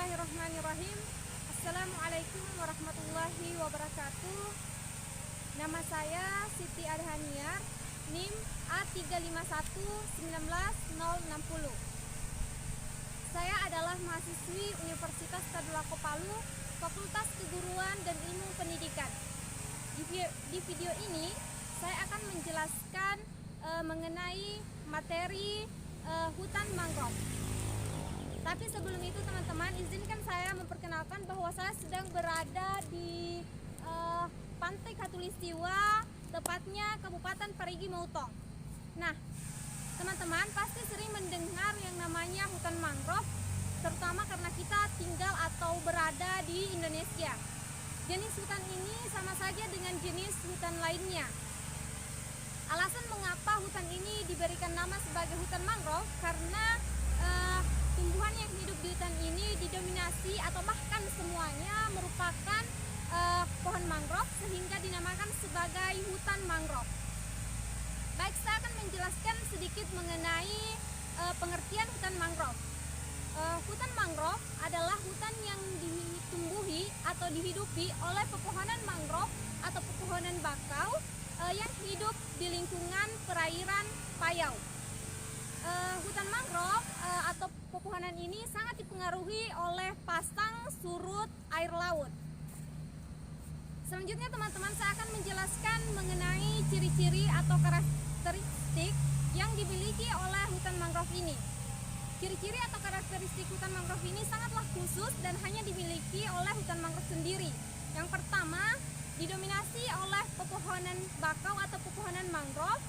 Bismillahirrahmanirrahim. Assalamualaikum warahmatullahi wabarakatuh. Nama saya Siti Adhaniar, NIM A35119060. Saya adalah mahasiswi Universitas Tadulako Palu, Fakultas Keguruan dan Ilmu Pendidikan. Di video ini saya akan menjelaskan mengenai materi hutan mangrove. Tapi sebelum itu teman-teman, izinkan saya memperkenalkan bahwa saya sedang berada di Pantai Khatulistiwa, tepatnya Kabupaten Parigi Motong. Nah, teman-teman pasti sering mendengar yang namanya hutan mangrove, terutama karena kita tinggal atau berada di Indonesia. Jenis hutan ini sama saja dengan jenis hutan lainnya. Alasan mengapa hutan ini diberikan nama sebagai hutan mangrove karena tumbuhan yang hidup di hutan ini didominasi atau bahkan semuanya merupakan pohon mangrove sehingga dinamakan sebagai hutan mangrove. Baik, saya akan menjelaskan sedikit mengenai pengertian hutan mangrove. Hutan mangrove adalah hutan yang ditumbuhi atau dihidupi oleh pepohonan mangrove atau pepohonan bakau yang hidup di lingkungan perairan payau. Hutan mangrove atau pepohonan ini sangat dipengaruhi oleh pasang surut air laut. Selanjutnya teman-teman, saya akan menjelaskan mengenai ciri-ciri atau karakteristik yang dimiliki oleh hutan mangrove ini. Ciri-ciri atau karakteristik hutan mangrove ini sangatlah khusus dan hanya dimiliki oleh hutan mangrove sendiri. Yang pertama, didominasi oleh pepohonan bakau atau pepohonan mangrove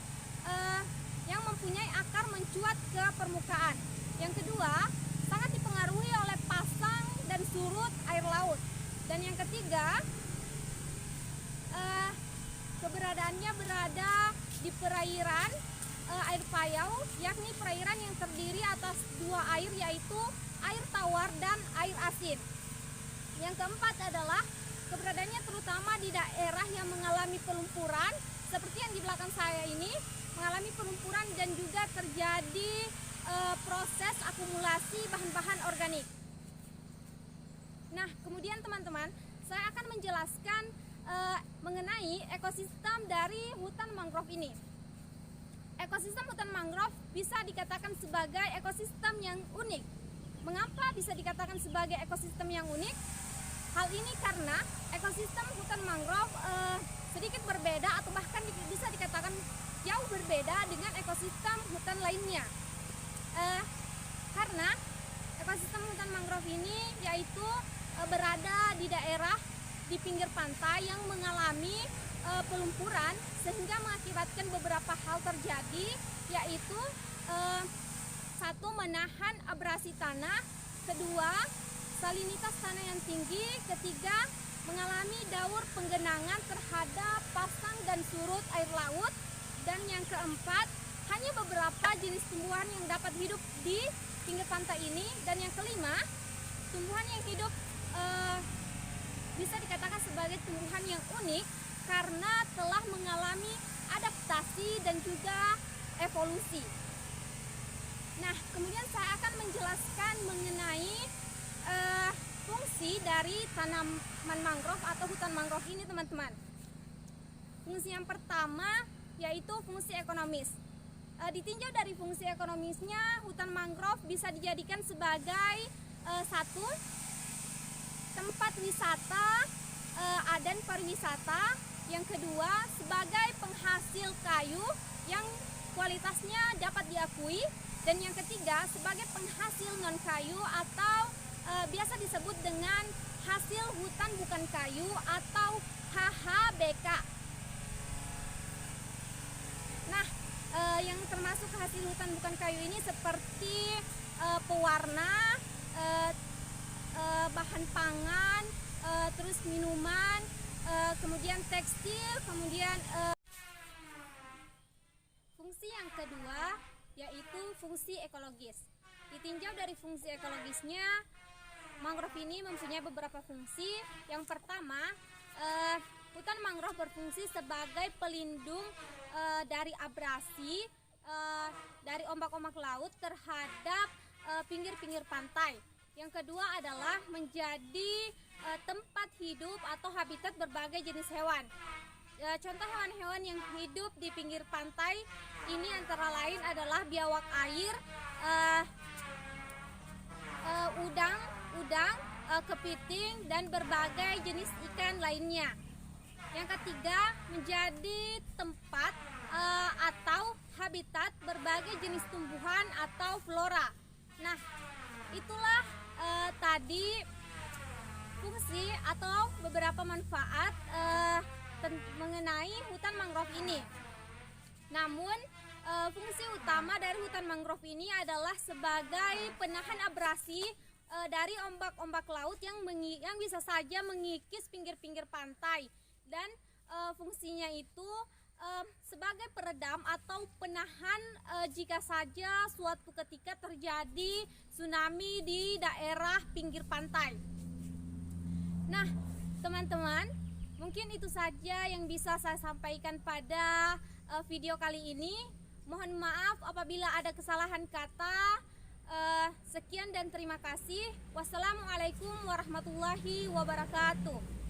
yang mempunyai akar mencuat ke permukaan. Yang kedua, sangat dipengaruhi oleh pasang dan surut air laut. Dan yang ketiga, keberadaannya berada di perairan air payau, yakni perairan yang terdiri atas dua air, yaitu air tawar dan air asin. Yang keempat adalah keberadaannya terutama di daerah yang mengalami pelumpuran, seperti yang di belakang saya ini, mengalami pelumpuran dan juga terjadi proses akumulasi bahan-bahan organik. Nah, kemudian teman-teman, saya akan menjelaskan mengenai ekosistem dari hutan mangrove ini. Ekosistem hutan mangrove bisa dikatakan sebagai ekosistem yang unik. Mengapa bisa dikatakan sebagai ekosistem yang unik? Hal ini karena ekosistem hutan mangrove sedikit berbeda atau bahkan bisa dikatakan jauh berbeda dengan ekosistem hutan lainnya. Karena ekosistem hutan mangrove ini yaitu berada di daerah di pinggir pantai yang mengalami pelumpuran sehingga mengakibatkan beberapa hal terjadi, yaitu satu, menahan abrasi tanah, kedua, salinitas tanah yang tinggi, ketiga, mengalami daur penggenangan terhadap pasang dan surut air laut, dan yang keempat, hanya beberapa jenis tumbuhan yang dapat hidup di pinggir pantai ini, dan yang kelima, tumbuhan yang hidup bisa dikatakan sebagai tumbuhan yang unik karena telah mengalami adaptasi dan juga evolusi. Nah, kemudian saya akan menjelaskan mengenai fungsi dari tanaman mangrove atau hutan mangrove ini, teman-teman. Fungsi yang pertama yaitu fungsi ekonomis. Ditinjau dari fungsi ekonomisnya, hutan mangrove bisa dijadikan sebagai satu, tempat wisata dan pariwisata. Yang kedua, sebagai penghasil kayu yang kualitasnya dapat diakui. Dan yang ketiga, sebagai penghasil non kayu atau biasa disebut dengan hasil hutan bukan kayu atau HHBK. Nah, yang termasuk hasil hutan bukan kayu ini seperti pewarna, bahan pangan, terus minuman, kemudian tekstil, kemudian fungsi yang kedua yaitu fungsi ekologis. Ditinjau dari fungsi ekologisnya, mangrove ini mempunyai beberapa fungsi. Yang pertama, hutan mangrove berfungsi sebagai pelindung dari abrasi dari ombak-ombak laut terhadap pinggir-pinggir pantai. Yang kedua adalah menjadi tempat hidup atau habitat berbagai jenis hewan. Contoh hewan-hewan yang hidup di pinggir pantai ini antara lain adalah biawak air, udang, kepiting, dan berbagai jenis ikan lainnya. Yang ketiga, menjadi tempat atau habitat berbagai jenis tumbuhan atau flora. Nah, itulah tadi fungsi atau beberapa manfaat mengenai hutan mangrove ini. Namun fungsi utama dari hutan mangrove ini adalah sebagai penahan abrasi dari ombak-ombak laut yang bisa saja mengikis pinggir-pinggir pantai, dan fungsinya itu sebagai peredam atau penahan jika saja suatu ketika terjadi tsunami di daerah pinggir pantai. Nah, teman-teman, mungkin itu saja yang bisa saya sampaikan pada video kali ini. Mohon maaf apabila ada kesalahan kata. Sekian dan terima kasih. Wassalamualaikum warahmatullahi wabarakatuh.